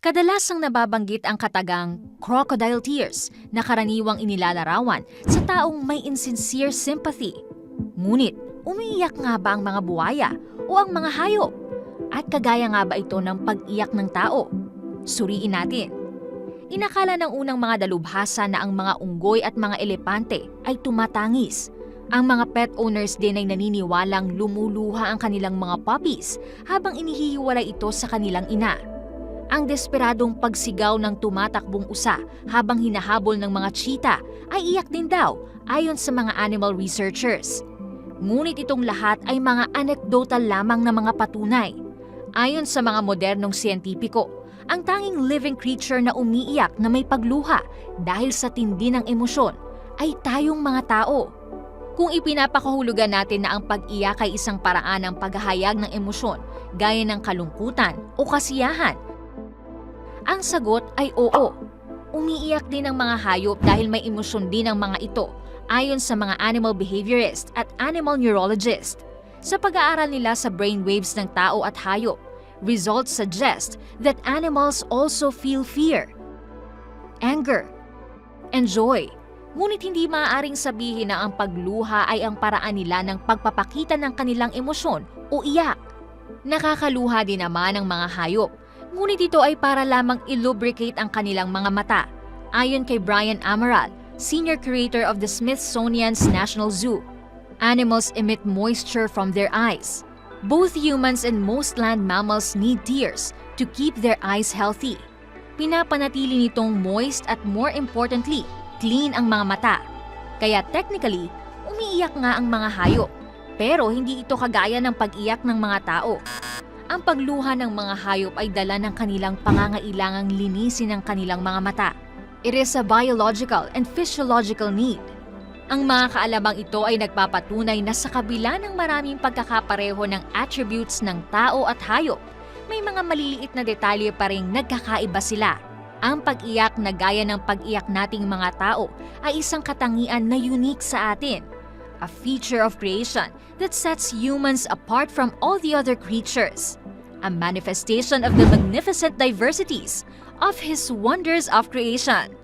Kadalasang nababanggit ang katagang crocodile tears na karaniwang inilalarawan sa taong may insincere sympathy. Ngunit, umiiyak nga ba ang mga buwaya o ang mga hayop? At kagaya nga ba ito ng pag-iyak ng tao? Suriin natin. Inakala ng unang mga dalubhasa na ang mga unggoy at mga elepante ay tumatangis. Ang mga pet owners din ay naniniwalang lumuluha ang kanilang mga puppies habang inihihiwalay ito sa kanilang ina. Ang desperadong pagsigaw ng tumatakbong usa habang hinahabol ng mga cheetah ay iyak din daw ayon sa mga animal researchers. Ngunit itong lahat ay mga anekdotal lamang na mga patunay. Ayon sa mga modernong siyentipiko, ang tanging living creature na umiiyak na may pagluha dahil sa tindi ng emosyon ay tayong mga tao. Kung ipinapakahulugan natin na ang pag-iyak ay isang paraan ng paghahayag ng emosyon gaya ng kalungkutan o kasiyahan, ang sagot ay oo. Umiiyak din ang mga hayop dahil may emosyon din ang mga ito ayon sa mga animal behaviorist at animal neurologist. Sa pag-aaral nila sa brainwaves ng tao at hayop, results suggest that animals also feel fear, anger, and joy. Ngunit hindi maaaring sabihin na ang pagluha ay ang paraan nila ng pagpapakita ng kanilang emosyon o iyak. Nakakaluha din naman ang mga hayop. Ngunit ito ay para lamang i-lubricate ang kanilang mga mata. Ayon kay Brian Amaral, senior curator of the Smithsonian's National Zoo, animals emit moisture from their eyes. Both humans and most land mammals need tears to keep their eyes healthy. Pinapanatili nitong moist at more importantly, clean ang mga mata. Kaya technically, umiiyak nga ang mga hayop. Pero hindi ito kagaya ng pag-iyak ng mga tao. Ang pagluha ng mga hayop ay dala ng kanilang pangangailangang linisin ang kanilang mga mata. It is a biological and physiological need. Ang mga kaalamang ito ay nagpapatunay na sa kabila ng maraming pagkakapareho ng attributes ng tao at hayop, may mga maliliit na detalye pa ring nagkakaiba sila. Ang pag-iyak na gaya ng pag-iyak nating mga tao ay isang katangian na unique sa atin. A feature of creation that sets humans apart from all the other creatures. A manifestation of the magnificent diversities of His wonders of creation.